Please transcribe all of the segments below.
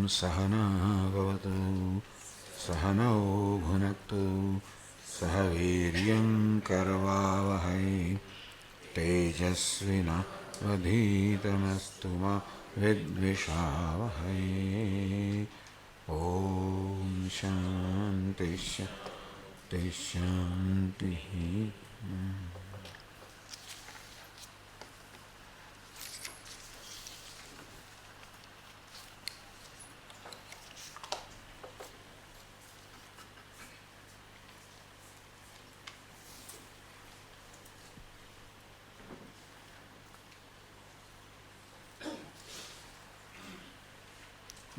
सहना भवतु सहनौ भुनक्तु सह वीर्यं करवावहै तेजस्विनावधीतमस्तु मा विद्विषावहै। ॐ शान्ति शान्ति शान्तिः।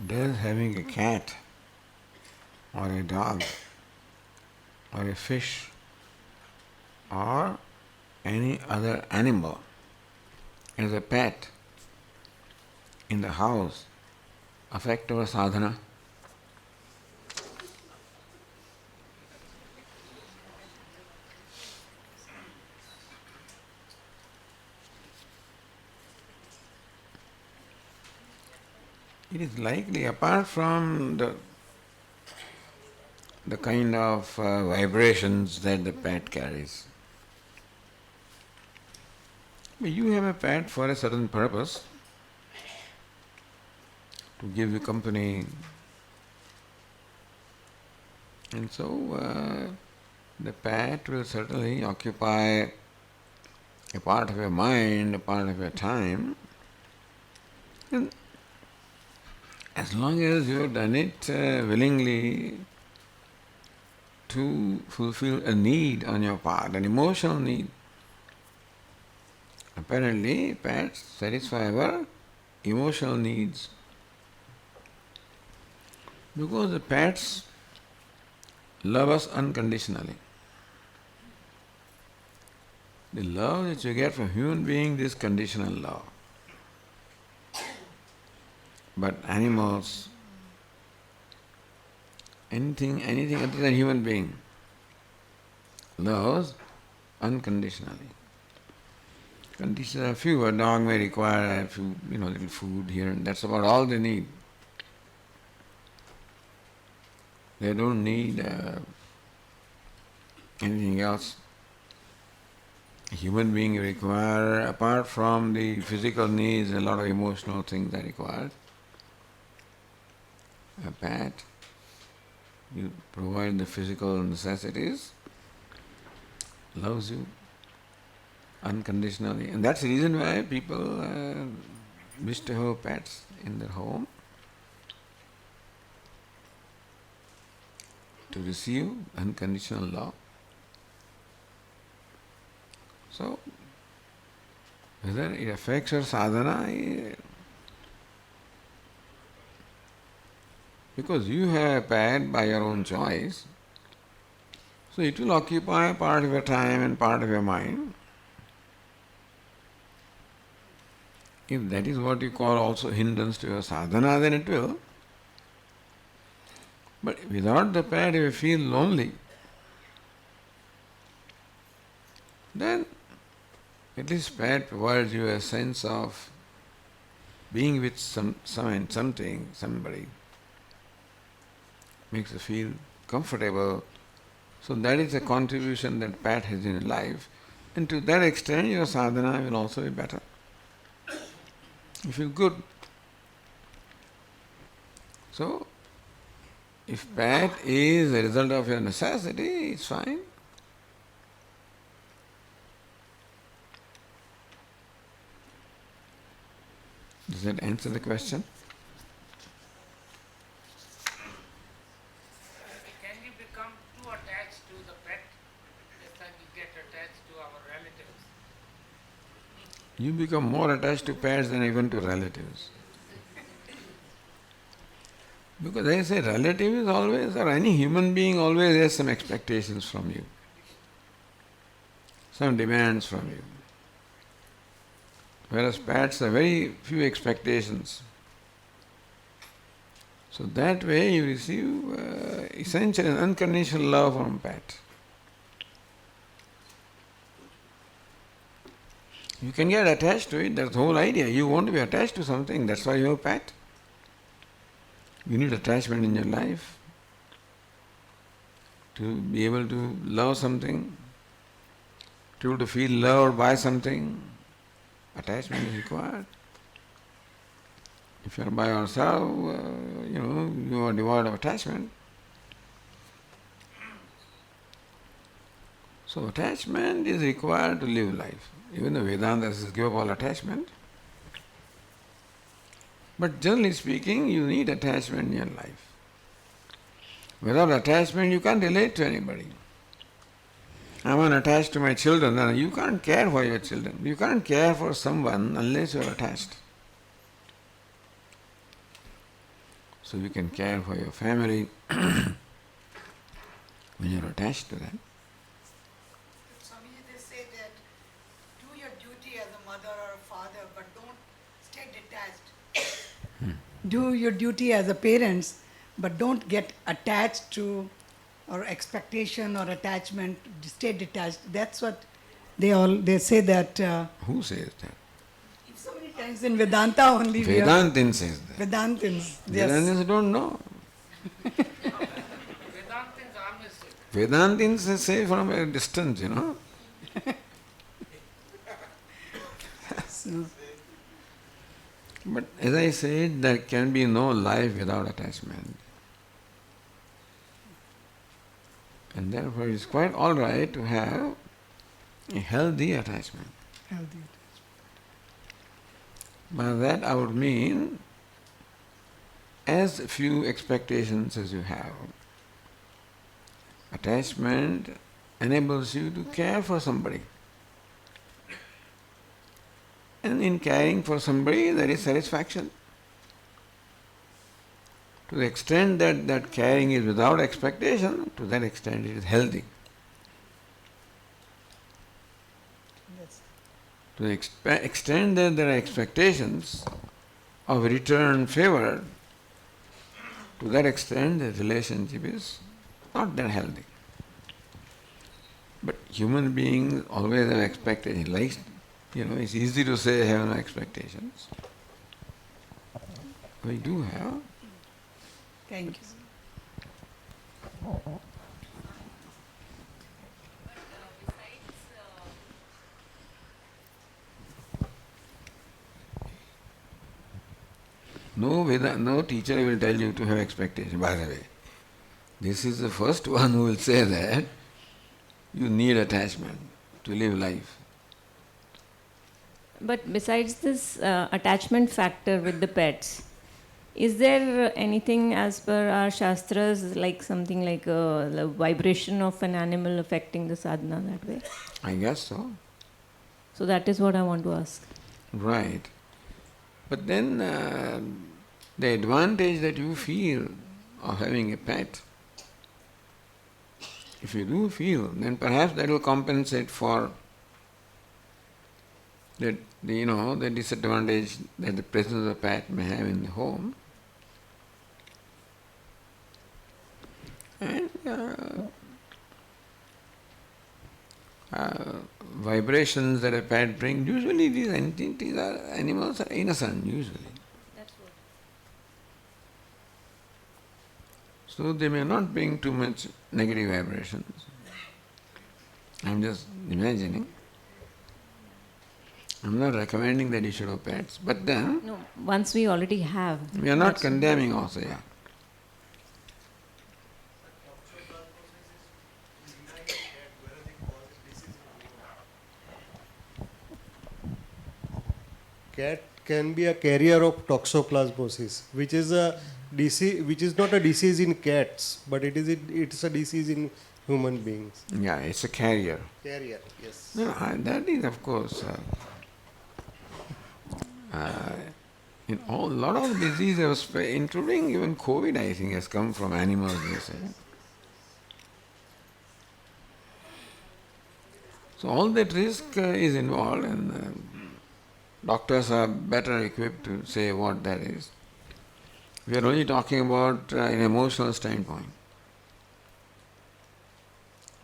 Does having a cat or a dog or a fish or any other animal as a pet in the house affect our sadhana? It is likely, apart from the kind of vibrations that the pet carries. But you have a pet for a certain purpose, to give you company. And so the pet will certainly occupy a part of your mind, a part of your time. And as long as you have done it willingly to fulfill a need on your part, an emotional need. Apparently, pets satisfy our emotional needs. Because the pets love us unconditionally. The love that you get from human beings is conditional love. But animals, anything other than human being, loves unconditionally. Conditions are few. A dog may require a few, little food here, and that's about all they need. They don't need anything else. A human being require, apart from the physical needs, a lot of emotional things are required. A pet, you provide the physical necessities, loves you unconditionally. And that's the reason why people wish to have pets in their home, to receive unconditional love. So, whether it affects your sadhana, because you have a pet by your own choice, so it will occupy part of your time and part of your mind. If that is what you call also hindrance to your sadhana, then it will. But without the pet, if you feel lonely, then at least pet provides you a sense of being with something, somebody. Makes you feel comfortable. So that is a contribution that pet has in your life. And to that extent, your sadhana will also be better. You feel good. So, if pet is a result of your necessity, it's fine. Does that answer the question? Can we become too attached to the pet? Just like we get attached to our relatives. You become more attached to pets than even to relatives. Because they say relative is always, or any human being always has some expectations from you, some demands from you. Whereas pets have very few expectations. So that way you receive essential and unconditional love from pet. You can get attached to it, that's the whole idea. You want to be attached to something, that's why you have pet. You need attachment in your life to be able to love something, to be able to feel loved by something. Attachment is required. If you are by yourself, you are devoid of attachment. So attachment is required to live life. Even the Vedanta says give up all attachment. But generally speaking, you need attachment in your life. Without attachment, you can't relate to anybody. I'm unattached to my children, and you can't care for your children. You can't care for someone unless you're attached. So you can care for your family when you're attached to them. Swami, they say that do your duty as a mother or a father, but don't stay detached. Do your duty as a parents, but don't get attached to or expectation or attachment. Stay detached. That's what they say that. Who says that? So many times in Vedanta only. Vedantins says that. Vedantins. Yes. Vedantins don't know. Vedantins always say that. Vedantins say from a distance, So, But as I said, there can be no life without attachment. And therefore it is quite all right to have a healthy attachment. healthy. By that I would mean as few expectations as you have. Attachment enables you to care for somebody. And in caring for somebody there is satisfaction. To the extent that caring is without expectation, to that extent it is healthy. Yes. To the extent that there are expectations of return favor, to that extent the relationship is not that healthy. But human beings always have expectations. Like, it's easy to say I have no expectations. We do have. Thank you. No teacher will tell you to have expectation, by the way. This is the first one who will say that you need attachment to live life. But besides this attachment factor with the pets, is there anything as per our shastras, like something like the vibration of an animal affecting the sadhana that way? I guess so. So that is what I want to ask. Right. But then the advantage that you feel of having a pet, if you do feel, then perhaps that will compensate for the disadvantage that the presence of a pet may have in the home. And vibrations that a pet brings, usually these entities animals are innocent, usually. That's what. So they may not bring too much negative vibrations. I'm just imagining. I'm not recommending that you should have pets, but then No, once we already have. we are not condemning also, yeah. Cat can be a carrier of toxoplasmosis, which is a disease, which is not a disease in cats, but it's a disease in human beings. Yeah, it's a carrier. Carrier, yes. No, that is of course in a lot of diseases, including even COVID, I think, has come from animals, they say. So all that risk is involved, and doctors are better equipped to say what that is. We are only talking about an emotional standpoint.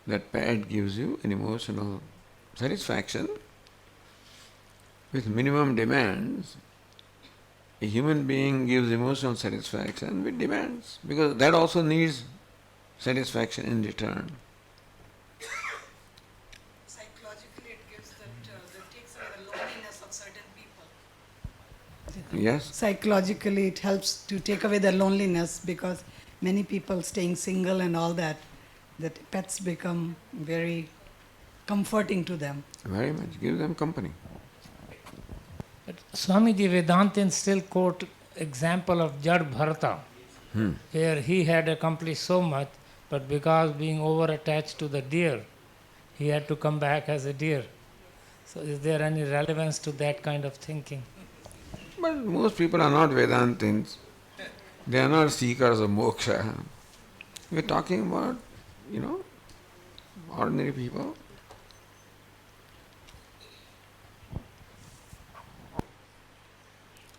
That pet gives you an emotional satisfaction with minimum demands a human being gives emotional satisfaction with demands, because that also needs satisfaction in return. Psychologically, it gives that takes away the loneliness of certain people. Yes? Psychologically, it helps to take away the loneliness because many people staying single and all that pets become very comforting to them. Very much. Give them company. But Swamiji Vedantins still quote example of Jad Bharata, where he had accomplished so much, but because being over attached to the deer, he had to come back as a deer. So is there any relevance to that kind of thinking? But most people are not Vedantins. They are not seekers of moksha. We are talking about, ordinary people.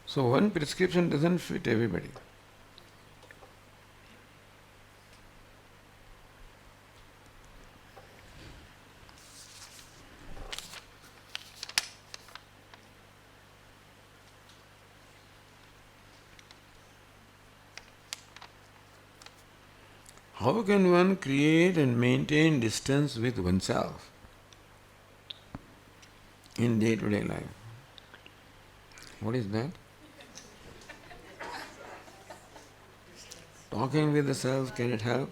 So one prescription doesn't fit everybody. How can one create and maintain distance with oneself in day-to-day life? What is that? Talking with the self, can it help?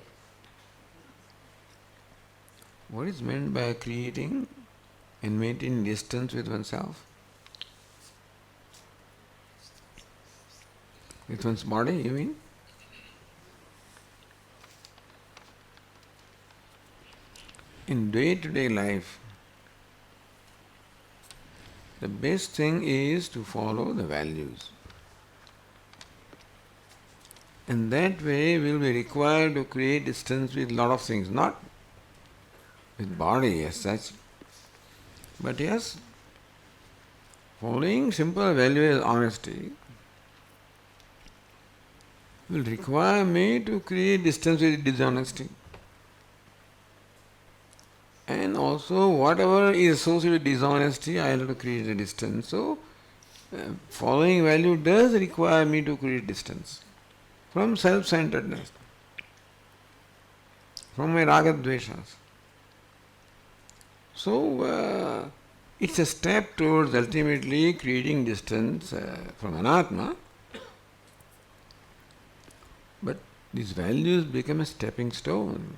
What is meant by creating and maintaining distance with oneself? With one's body, you mean? In day-to-day life, the best thing is to follow the values. And that way we will be required to create distance with a lot of things, not with body as such. But yes, following simple value as honesty will require me to create distance with dishonesty. And also whatever is associated with dishonesty, I have to create a distance. So, following value does require me to create distance from self-centeredness, from my raga-dveshas. So, it's a step towards ultimately creating distance from anatma. But these values become a stepping stone,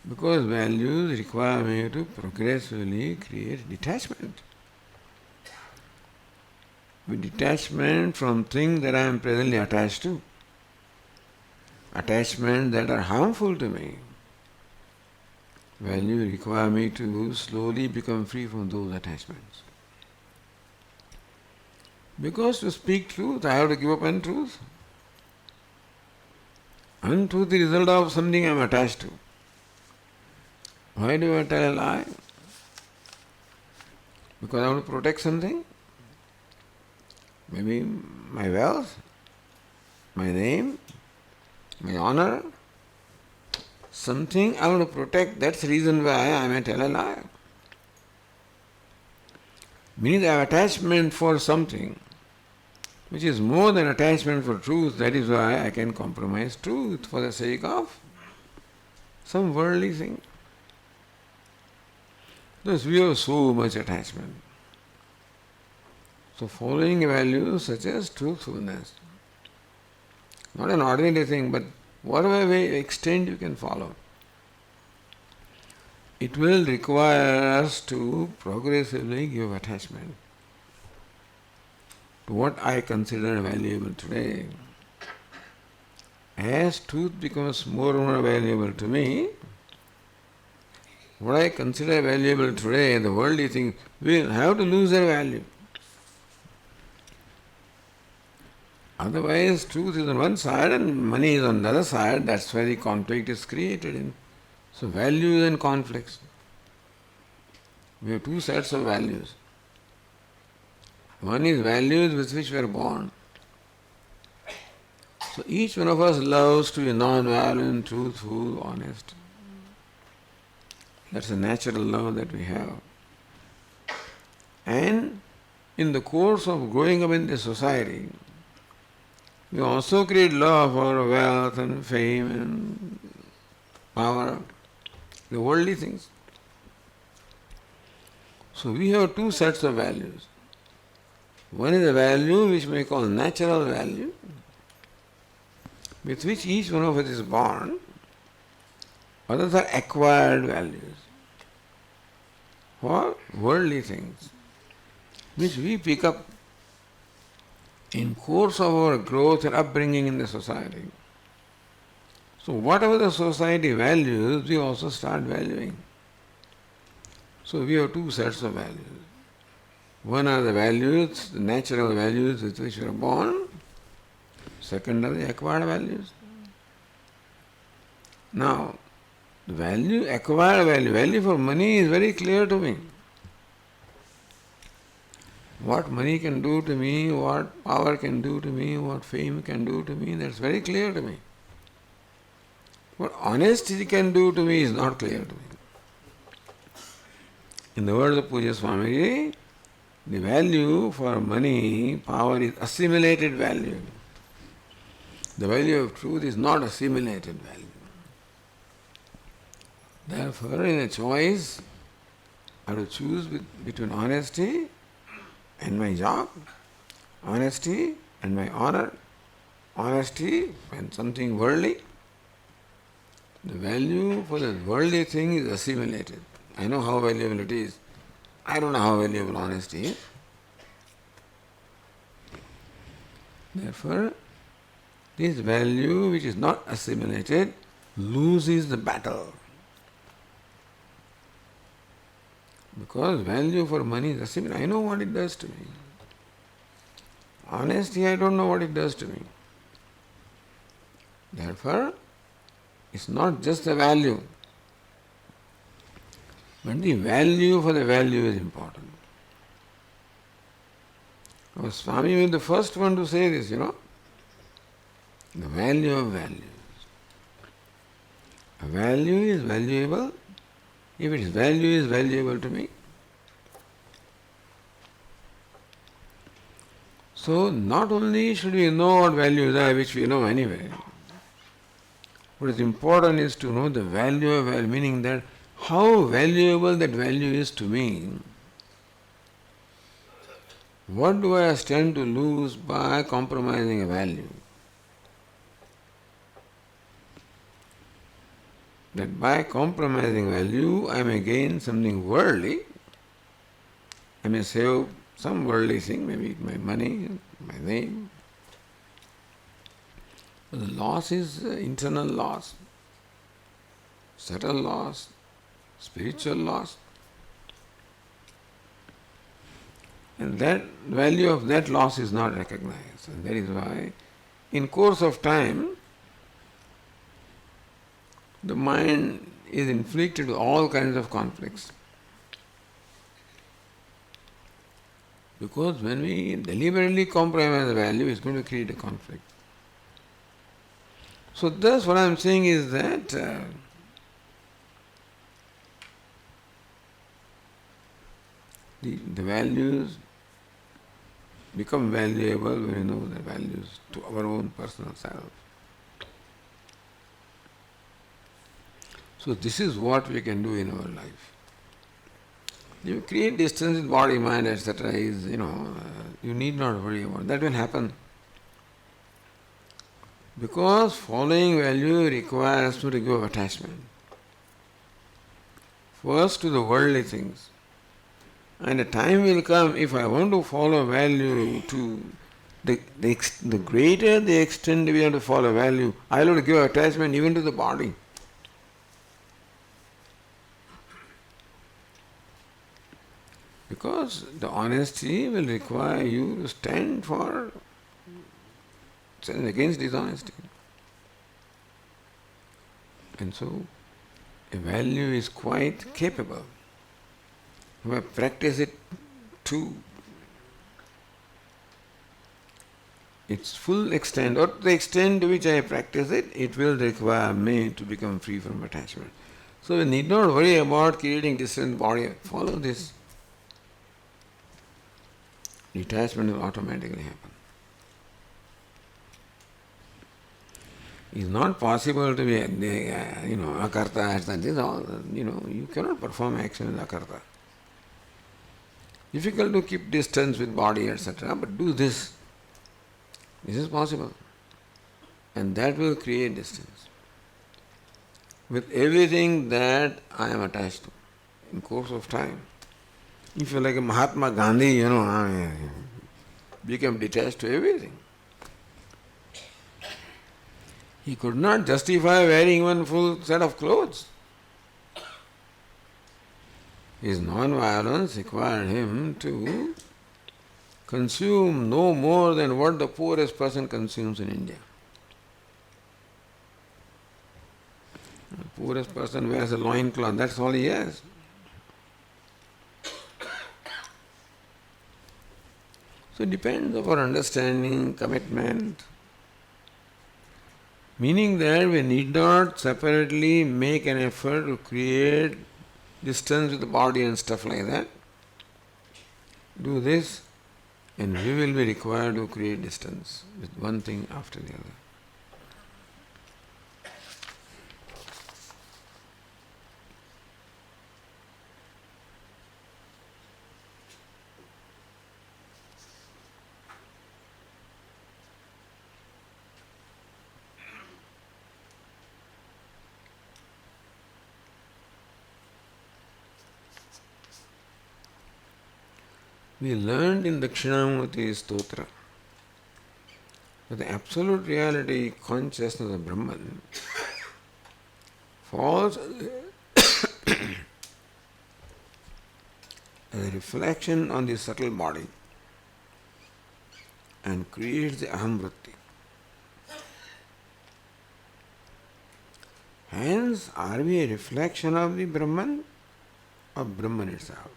because values require me to progressively create detachment. With detachment from things that I am presently attached to, attachments that are harmful to me. Values require me to slowly become free from those attachments. Because to speak truth, I have to give up untruth. Untruth is the result of something I am attached to. Why do I tell a lie? Because I want to protect something? Maybe my wealth, my name, my honor, something I want to protect. That's the reason why I may tell a lie. Meaning I have attachment for something which is more than attachment for truth. That is why I can compromise truth for the sake of some worldly thing. Thus we have so much attachment. So following values such as truthfulness, not an ordinary thing, but whatever way extent you can follow, it will require us to progressively give attachment to what I consider valuable today. As truth becomes more and more valuable to me, what I consider valuable today, the worldly thing, will have to lose their value. Otherwise, truth is on one side and money is on the other side. That's why the conflict is created in. So values and conflicts. We have two sets of values. One is values with which we are born. So each one of us loves to be non-violent, truthful, honest. That's a natural love that we have. And in the course of growing up in the society, we also create love for wealth and fame and power, the worldly things. So we have two sets of values. One is a value which we call natural value, with which each one of us is born. Others are acquired values for worldly things, which we pick up in course of our growth and upbringing in the society. So whatever the society values, we also start valuing. So we have two sets of values. One are the values, the natural values with which we are born. Second are the acquired values. Now, the value, acquired value for money is very clear to me. What money can do to me, what power can do to me, what fame can do to me, that's very clear to me. What honesty can do to me is not clear to me. In the words of Puja Swami, the value for money, power is assimilated value. The value of truth is not assimilated value. Therefore, in a choice, I have to choose between honesty and my job, honesty and my honor, honesty and something worldly. The value for the worldly thing is assimilated. I know how valuable it is. I don't know how valuable honesty is. Therefore, this value which is not assimilated loses the battle. Because value for money is assimilated. I know what it does to me. Honesty, I don't know what it does to me. Therefore, it's not just the value, but the value for the value is important. Our Swami was the first one to say this, the value of values. A value is valuable if its value is valuable to me. So not only should we know what values are, which we know anyway, what is important is to know the value of value, meaning that how valuable that value is to me. What do I stand to lose by compromising a value? That by compromising value, I may gain something worldly. I may save some worldly thing, maybe my money, my name. But the loss is internal loss, subtle loss, spiritual loss. And that value of that loss is not recognized. And that is why, in course of time, the mind is inflicted with all kinds of conflicts. Because when we deliberately compromise the value, it's going to create a conflict. So thus what I am saying is that the values become valuable when we know the values to our own personal self. So this is what we can do in our life. You create distance with body, mind, etc. You need not worry about it. That will happen. Because following value requires to let go of attachment. First to the worldly things. And a time will come, if I want to follow value to the greater the extent we have to follow value, I will give attachment even to the body. Because the honesty will require you to stand against dishonesty. And so, a value is quite capable. If I practice it to its full extent, or to the extent to which I practice it, it will require me to become free from attachment. So we need not worry about creating distance body. Follow this. detachment will automatically happen. It's not possible to be, akarta, this is all, you cannot perform action as akarta. Difficult to keep distance with body, etc., but do this. This is possible. And that will create distance. With everything that I am attached to in course of time. If you're like a Mahatma Gandhi, become detached to everything. He could not justify wearing one full set of clothes. His non-violence required him to consume no more than what the poorest person consumes in India. The poorest person wears a loincloth, that's all he has. So it depends upon understanding, commitment. Meaning that we need not separately make an effort to create distance with the body and stuff like that. Do this and we will be required to create distance with one thing after the other. We learned in Dakshinamurti Stotra that the absolute reality, consciousness of Brahman, falls as a reflection on the subtle body and creates the aham vritti. Hence, are we a reflection of the Brahman or Brahman itself?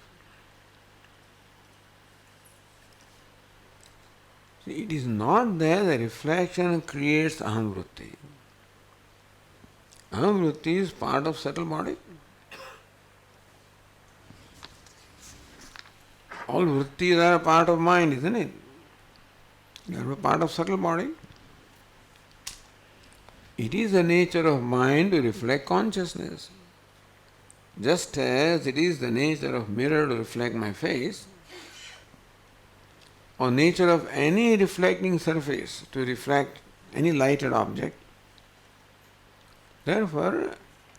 See, it is not that the reflection creates aham vritti. Aham vritti is part of subtle body. All vrittis are a part of mind, isn't it? They are a part of subtle body. It is the nature of mind to reflect consciousness. Just as it is the nature of mirror to reflect my face, or nature of any reflecting surface to reflect any lighted object. Therefore,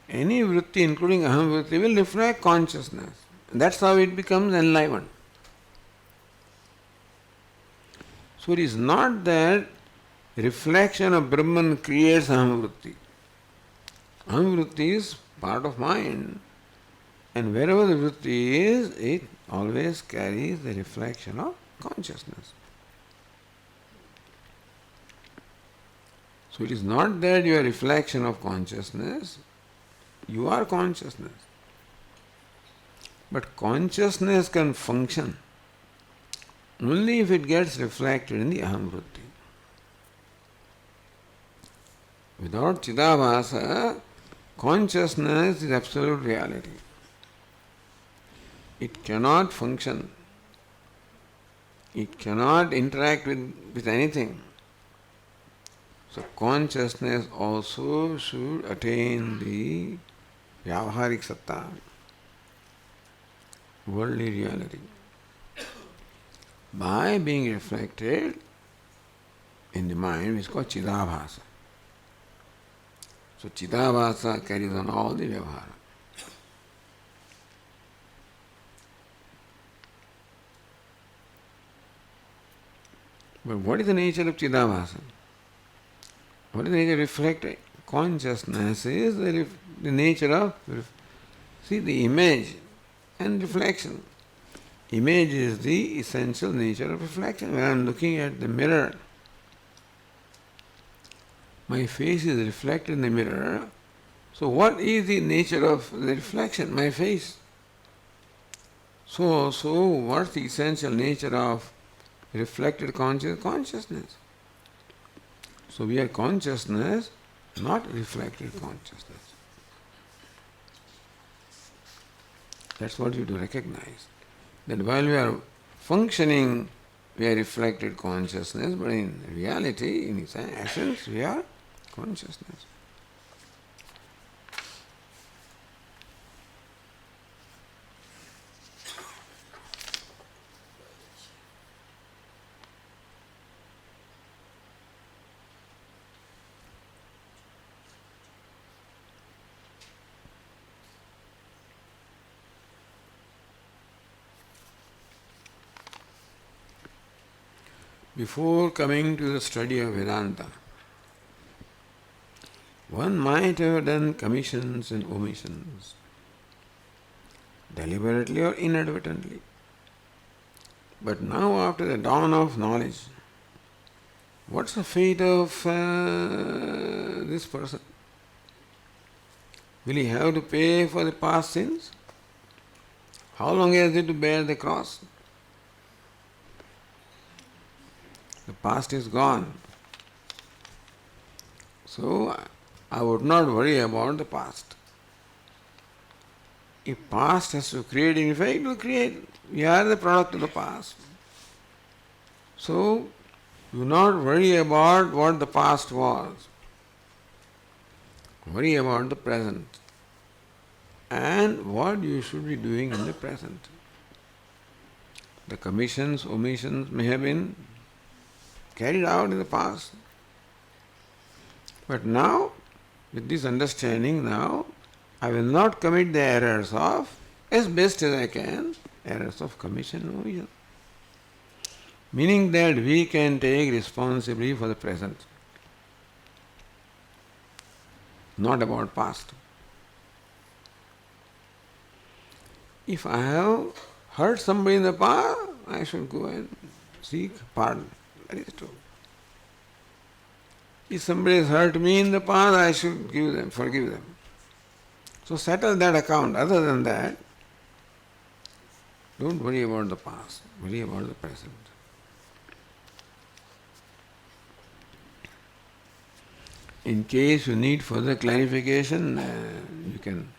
any vritti, including aham vritti, will reflect consciousness. That's how it becomes enlivened. So it is not that reflection of Brahman creates aham vritti. Aham vritti is part of mind. And wherever the vritti is, it always carries the reflection of consciousness. So it is not that you are a reflection of consciousness, you are consciousness. But consciousness can function only if it gets reflected in the aham vritti. Without Chidabhasa, consciousness is absolute reality. It cannot function. It cannot interact with anything. So consciousness also should attain the vyavaharik satta, worldly reality, by being reflected in the mind, which is called Chidabhasa. So Chidabhasa carries on all the vyavahara. But what is the nature of Chidabhasa? What is the nature of reflected? Consciousness is the nature of, the image and reflection. Image is the essential nature of reflection. When I am looking at the mirror, my face is reflected in the mirror. So what is the nature of the reflection? My face. So what's the essential nature of reflected consciousness? So we are consciousness, not reflected consciousness. That's what you have to recognize. That while we are functioning we are reflected consciousness, but in reality, in its essence, we are consciousness. Before coming to the study of Vedanta, one might have done commissions and omissions, deliberately or inadvertently. But now, after the dawn of knowledge, what's the fate of this person? Will he have to pay for the past sins? How long has he to bear the cross? The past is gone. So, I would not worry about the past. If past has to create an effect, it will create. We are the product of the past. So, do not worry about what the past was. Worry about the present and what you should be doing in the present. The commissions, omissions may have been carried out in the past. But now, with this understanding now, I will not commit the errors of, as best as I can, errors of commission and omission. Meaning that we can take responsibility for the present, not about past. If I have hurt somebody in the past, I should go and seek pardon. That is true. If somebody has hurt me in the past, I should forgive them. So settle that account. Other than that, don't worry about the past. Worry about the present. In case you need further clarification, you can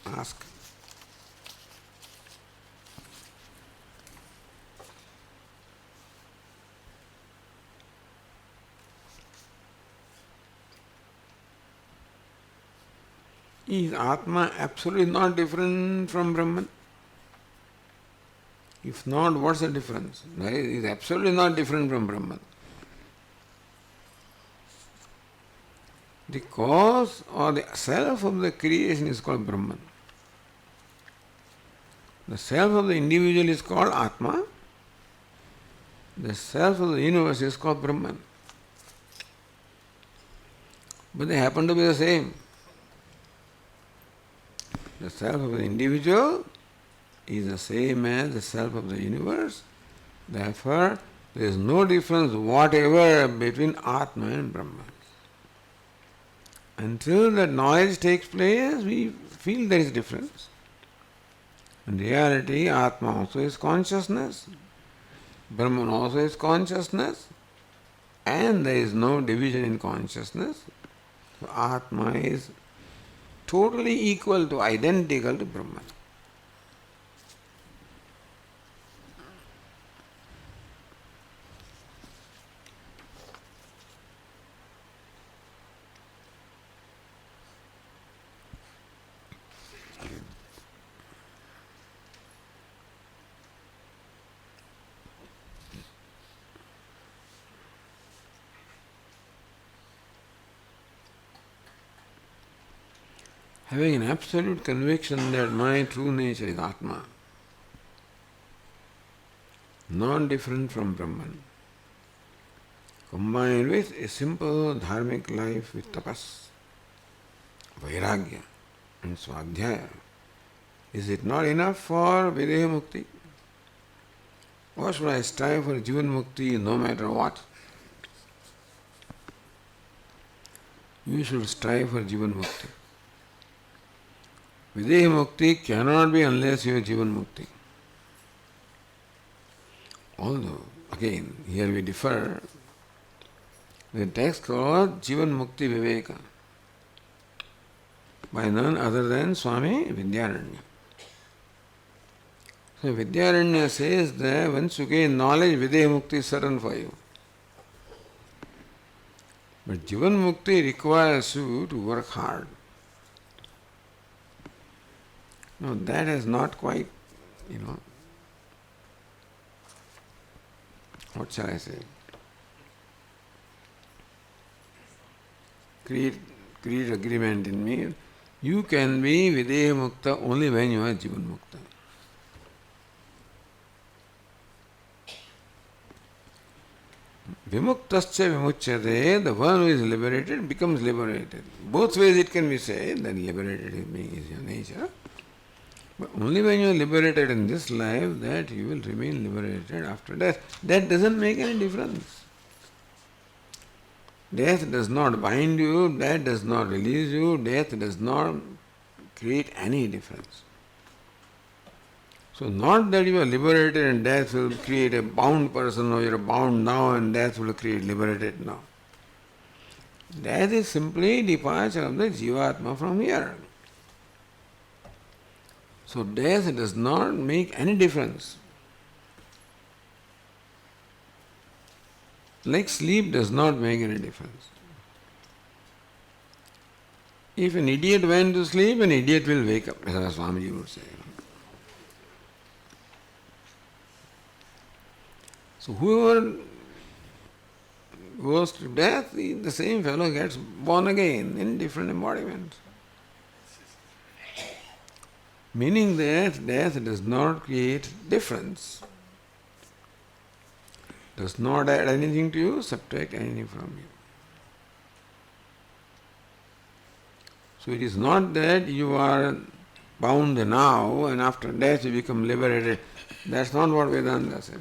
ask. Is Atma absolutely not different from Brahman? If not, what's the difference? It is absolutely not different from Brahman. The cause or the self of the creation is called Brahman. The self of the individual is called Atma. The self of the universe is called Brahman. But they happen to be the same. The self of the individual is the same as the self of the universe. Therefore, there is no difference whatever between Atma and Brahman. Until that knowledge takes place, we feel there is difference. In reality, Atma also is consciousness, Brahman also is consciousness, and there is no division in consciousness. So Atma is totally equal to, identical to Brahman. Having an absolute conviction that my true nature is Atma, non-different from Brahman, combined with a simple dharmic life with tapas, vairagya and swadhyaya, is it not enough for videha mukti? Or should I strive for jivan mukti no matter what? You should strive for jivan mukti. Videha mukti cannot be unless you have jivan mukti. Although, again, here we differ. The text called Jivan Mukti Viveka by none other than Swami Viditatmananda. So Vidyaranya says that once you gain knowledge, Videha Mukti is certain for you. But Jivan Mukti requires you to work hard. No, that is not quite, what shall I say? Create agreement in me. You can be Videha Mukta only when you are Jivan Mukta. Vimuktascha vimuchyate, the one who is liberated becomes liberated. Both ways it can be said that liberated being is your nature. But only when you are liberated in this life that you will remain liberated after death. That doesn't make any difference. Death does not bind you, death does not release you, death does not create any difference. So not that you are liberated and death will create a bound person, or you are bound now and death will create liberated now. Death is simply departure of the Jivatma from here. So death does not make any difference. Like sleep does not make any difference. If an idiot went to sleep, an idiot will wake up, as Swami would say. So whoever goes to death, the same fellow gets born again in different embodiments. Meaning that death does not create difference, does not add anything to you, subtract anything from you. So it is not that you are bound now and after death you become liberated. That's not what Vedanta says.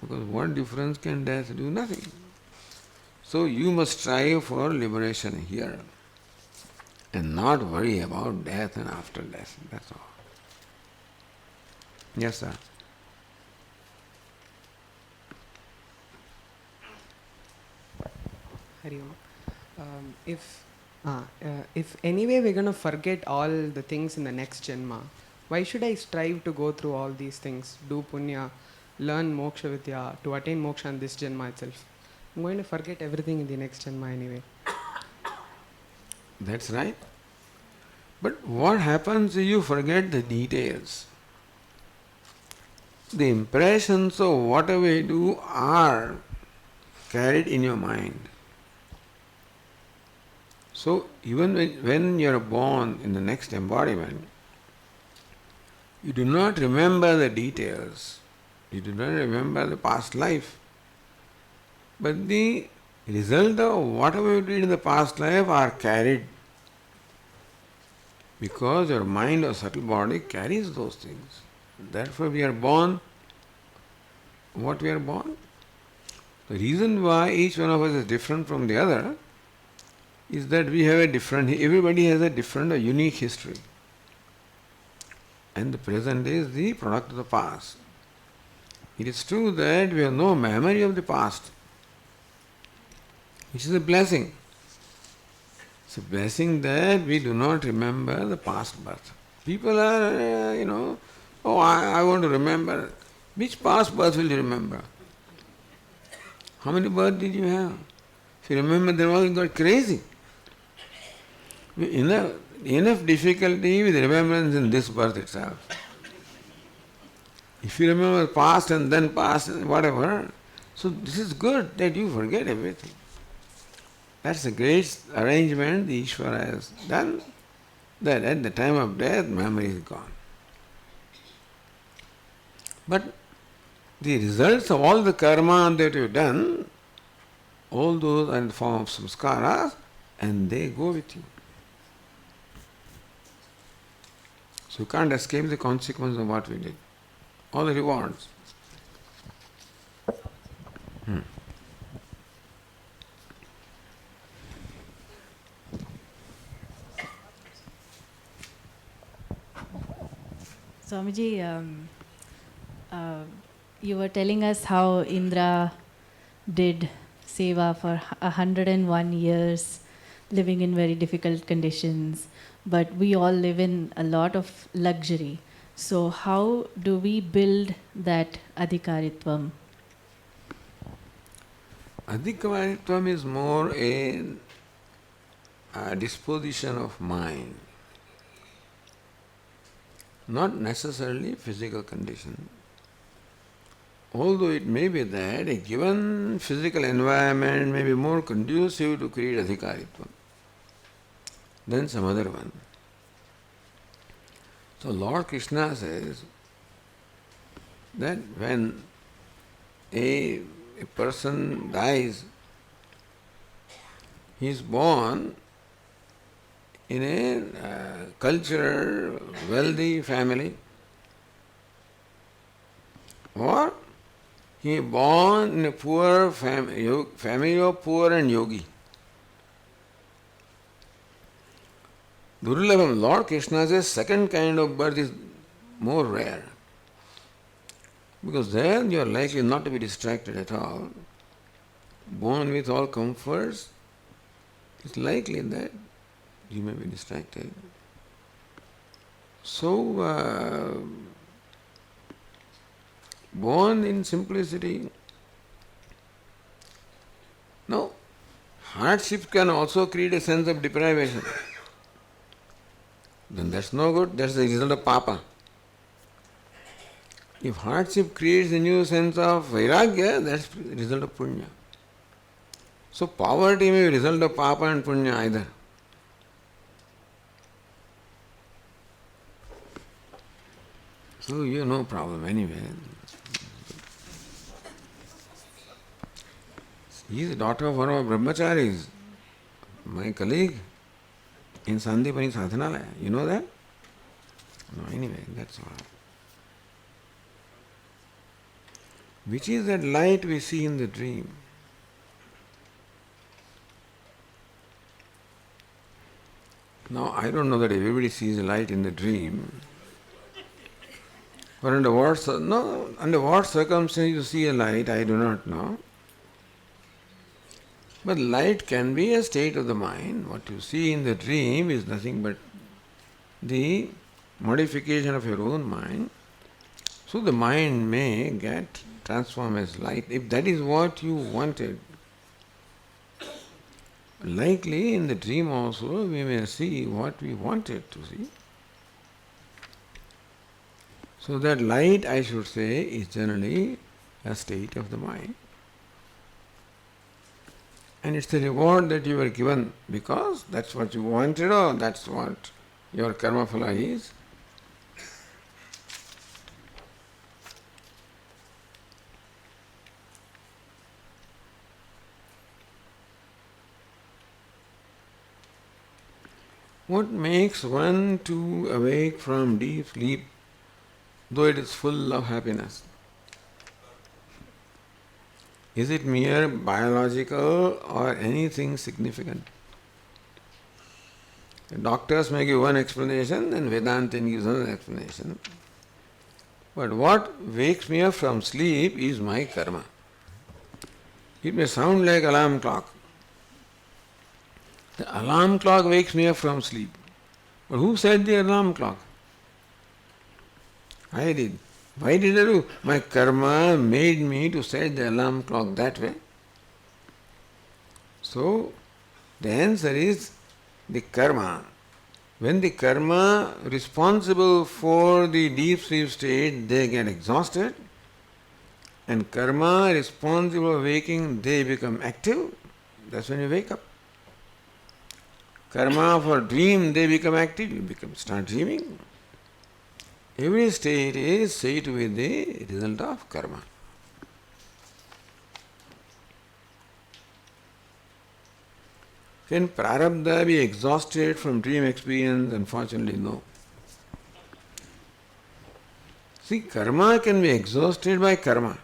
Because what difference can death do? Nothing. So you must strive for liberation here and not worry about death and after death. That's all. Yes, sir. Hari Om. If anyway we're going to forget all the things in the next Janma, why should I strive to go through all these things, do punya, learn moksha vidya, to attain moksha in this Janma itself? I'm going to forget everything in the next Janma anyway. That's right. But what happens is you forget the details. The impressions of whatever you do are carried in your mind. So even when you are born in the next embodiment, you do not remember the details. You do not remember the past life. But the result of whatever you did in the past life are carried, because your mind or subtle body carries those things. Therefore we are born what we are born. The reason why each one of us is different from the other is that we have everybody has a different or unique history. And the present is the product of the past. It is true that we have no memory of the past, which is a blessing. It's a blessing that we do not remember the past birth. People are, I want to remember. Which past birth will you remember? How many births did you have? If you remember them all, you got crazy. Enough difficulty with remembrance in this birth itself. If you remember past and then past and whatever, so this is good that you forget everything. That's a great arrangement the Ishvara has done, that at the time of death, memory is gone. But the results of all the karma that you've done, all those are in the form of samskaras, and they go with you. So you can't escape the consequence of what we did. All the rewards. Swamiji, you were telling us how Indra did seva for 101 years, living in very difficult conditions, but we all live in a lot of luxury. So how do we build that adhikaritvam? Adhikaritvam is more a disposition of mind, not necessarily physical condition. Although it may be that a given physical environment may be more conducive to create adhikaritvam than some other one. So Lord Krishna says that when a person dies, he is born in a cultured, wealthy family, or he is born in a poor family of poor and yogi. Durlabham, Lord Krishna says second kind of birth is more rare. Because there you are likely not to be distracted at all. Born with all comforts, it's likely that you may be distracted. So, born in simplicity. No, hardship can also create a sense of deprivation. Then that's no good, that's the result of papa. If hardship creates a new sense of vairagya, that's the result of punya. So poverty may be a result of papa and punya either. So you have no problem anyway. He is the daughter of one of our brahmacharis, my colleague in Sandipani Sadhanalaya. You know that? No, anyway, that's all. Which is that light we see in the dream. Now, I don't know that everybody sees a light in the dream. But under what circumstances you see a light, I do not know. But light can be a state of the mind. What you see in the dream is nothing but the modification of your own mind. So the mind may get transformed as light. If that is what you wanted, likely in the dream also we may see what we wanted to see. So that light, I should say, is generally a state of the mind. And it's the reward that you were given because that's what you wanted or that's what your karma phala is. What makes one to awake from deep sleep, though it is full of happiness? Is it mere biological or anything significant? The doctors may give one explanation and Vedanta gives another explanation. But what wakes me up from sleep is my karma. It may sound like alarm clock. The alarm clock wakes me up from sleep. But who set the alarm clock? I did. Why did I do? My karma made me to set the alarm clock that way. So, the answer is the karma. When the karma responsible for the deep sleep state, they get exhausted, and karma responsible for waking, they become active. That's when you wake up. Karma for dream, they become active, you start dreaming. Every state is said to be the result of karma. Can prarabdha be exhausted from dream experience? Unfortunately, no. See, karma can be exhausted by karma.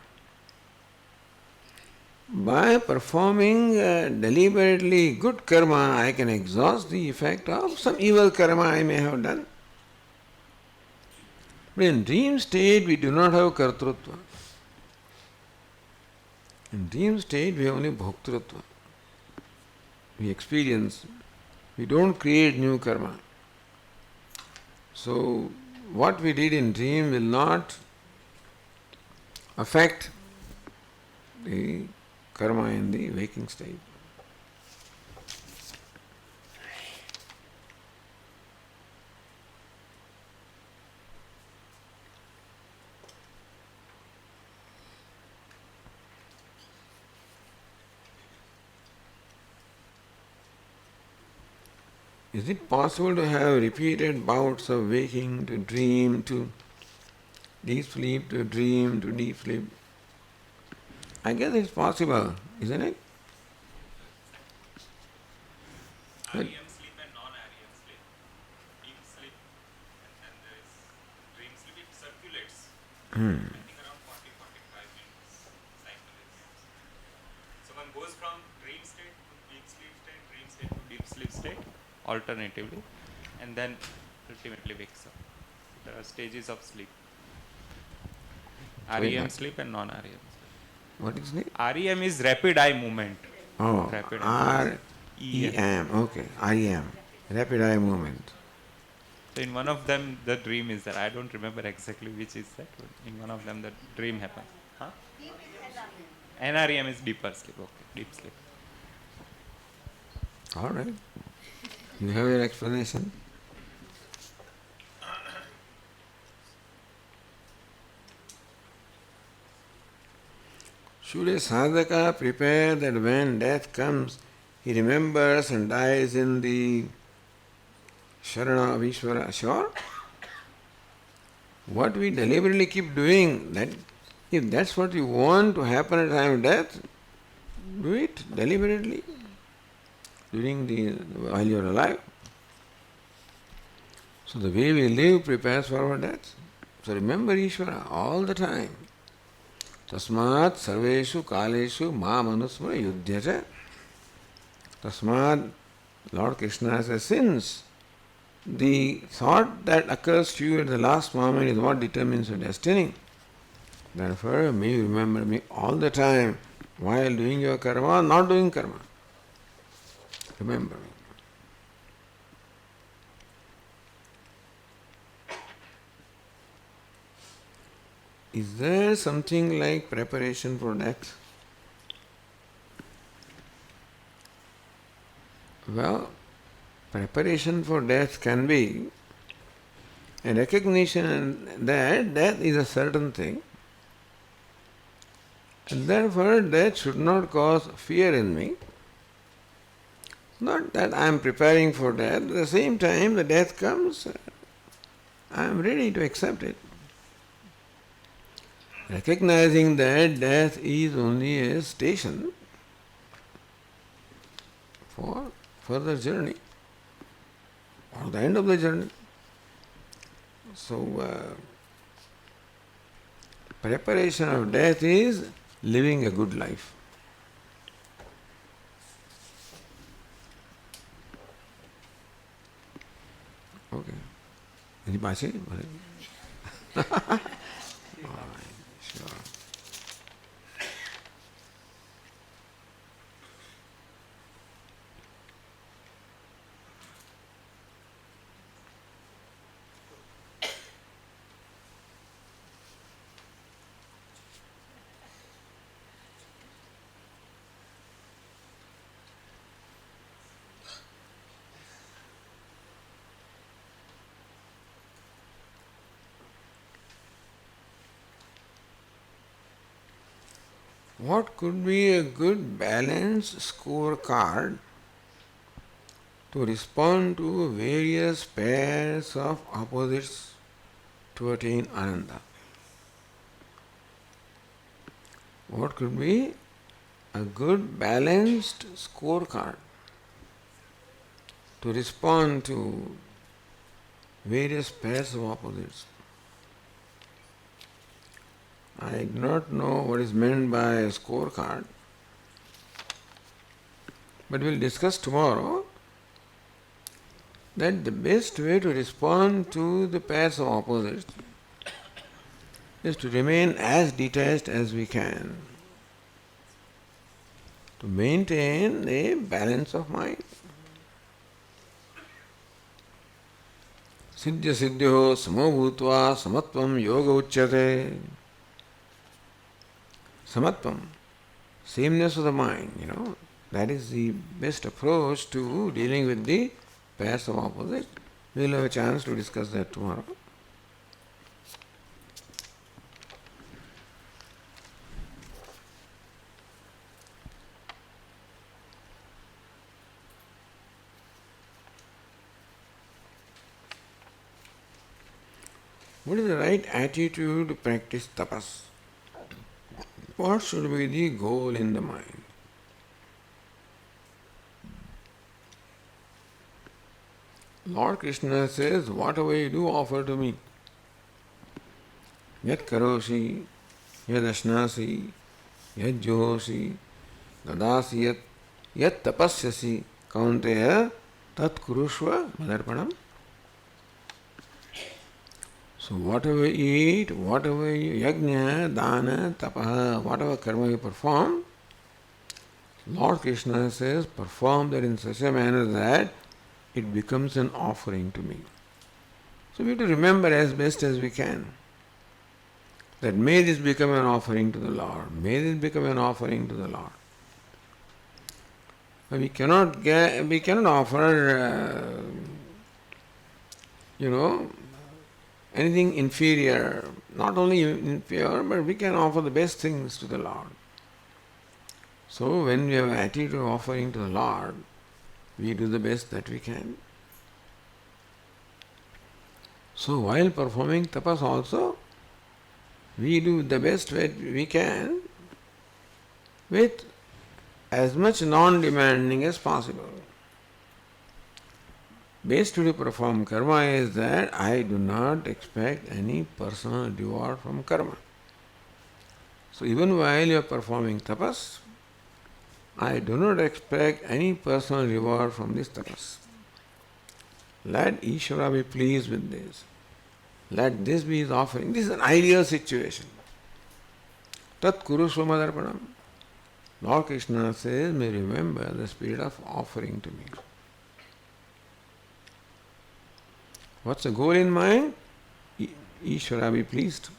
By performing deliberately good karma, I can exhaust the effect of some evil karma I may have done. But in dream state, we do not have kartrutva. In dream state, we have only bhoktrutva. We experience, we don't create new karma. So, what we did in dream will not affect the karma in the waking state. Is it possible to have repeated bouts of waking to dream to deep sleep to dream to deep sleep? I guess it's possible, isn't it? But REM sleep and non-REM sleep. Deep sleep and then there is dream sleep. It circulates. I think around 40-45 minutes cycle is. So one goes from dream state to deep sleep state, dream state to deep sleep state alternatively, and then ultimately wakes up. There are stages of sleep. REM sleep and non-REM sleep. what is it? REM is rapid eye movement. Oh, Rapid eye movement. REM. Okay, REM. Rapid eye movement. So in one of them, the dream is that. I don't remember exactly which is that. But in one of them, the dream happens. Huh? NREM is deeper sleep. Okay, deep sleep. All right. You have your explanation. Should a sadhaka prepare that when death comes, he remembers and dies in the Sharana of Ishvara? Sure. What we deliberately keep doing, that if that's what you want to happen at the time of death, do it deliberately while you are alive. So the way we live prepares for our death. So remember Ishvara all the time. Tasmat sarveshu kaleshu ma manusmara yudhyacha. Tasmat, Lord Krishna says, since the thought that occurs to you at the last moment is what determines your destiny, therefore may you remember me all the time while doing your karma or not doing karma. Remember me. Is there something like preparation for death? Well, preparation for death can be a recognition that death is a certain thing, and therefore death should not cause fear in me. Not that I am preparing for death, at the same time the death comes, I am ready to accept it. Recognizing that death is only a station for further journey, or the end of the journey. So, preparation of death is living a good life. Okay. Any passage? Sure. What could be a good balanced scorecard to respond to various pairs of opposites to attain Ananda? What could be a good balanced scorecard to respond to various pairs of opposites? I do not know what is meant by a scorecard, but we will discuss tomorrow that the best way to respond to the pairs of opposites is to remain as detached as we can, to maintain a balance of mind. Siddhya siddhyo samo bhutva samatvam yoga uchyate. Samatvam, sameness of the mind, that is the best approach to dealing with the pairs of opposites. We will have a chance to discuss that tomorrow. What is the right attitude to practice tapas? What should be the goal in the mind? Lord Krishna says, whatever you do, offer to me. Yat karoshi, yad ashnasi, yad johosi, dadasi yat tapasyasi, kaunteya tat kurushva madarpanam. So whatever you eat, whatever you yajna, dana, tapaha, whatever karma you perform, Lord Krishna says, perform that in such a manner that it becomes an offering to me. So we have to remember as best as we can that may this become an offering to the Lord. May this become an offering to the Lord. But we cannot offer, anything inferior. Not only inferior, but we can offer the best things to the Lord. So when we have an attitude of offering to the Lord, we do the best that we can. So while performing tapas also, we do the best that we can with as much non-demanding as possible. Best to perform karma is that I do not expect any personal reward from karma. So even while you are performing tapas, I do not expect any personal reward from this tapas. Let Ishvara be pleased with this. Let this be his offering. This is an ideal situation. Tat kurushva madarpanam. Lord Krishna says, may remember the spirit of offering to me. What's the goal in mind? Ishvara be pleased.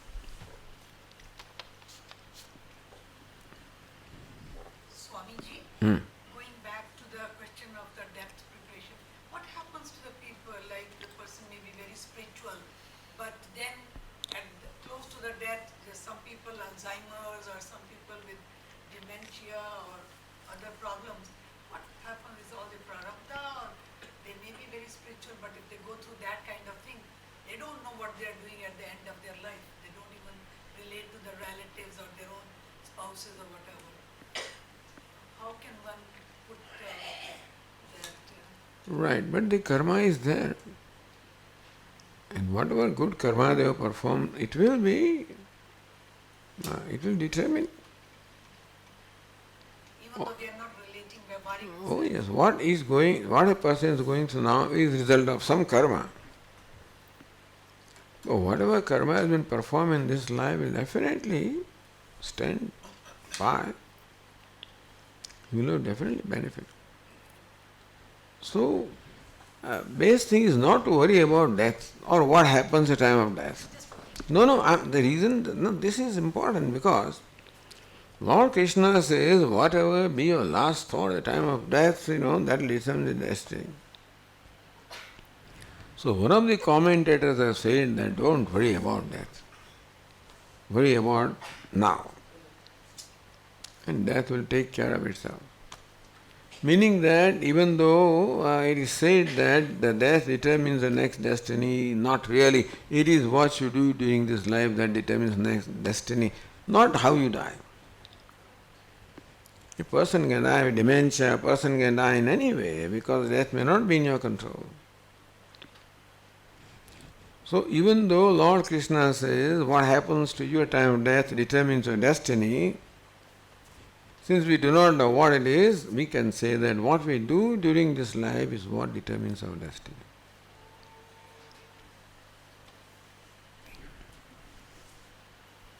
Swamiji, going back to the question of the death preparation, what happens to the people, like the person may be very spiritual, but then close to the death, there's some people Alzheimer's or some people with dementia or other problems. What happens is all the prarabdha, or they may be very spiritual, but if they go through that kind of thing, they don't know what they are doing at the end of their life. They don't even relate to the relatives or their own spouses or whatever. How can one put that? Right, but the karma is there. And whatever good karma they have performed, it will determine. Even though they are not relating vyavharik. Oh yes, what a person is going through now is result of some karma. So whatever karma has been performed in this life will definitely stand by. You will definitely benefit. So, best thing is not to worry about death or what happens at the time of death. This is important because Lord Krishna says, whatever be your last thought at the time of death, that will determine the destiny. So one of the commentators has said that don't worry about death. Worry about now. And death will take care of itself. Meaning that even though it is said that the death determines the next destiny, not really. It is what you do during this life that determines the next destiny, not how you die. A person can die with dementia, a person can die in any way because death may not be in your control. So even though Lord Krishna says what happens to you at time of death determines your destiny, since we do not know what it is, we can say that what we do during this life is what determines our destiny.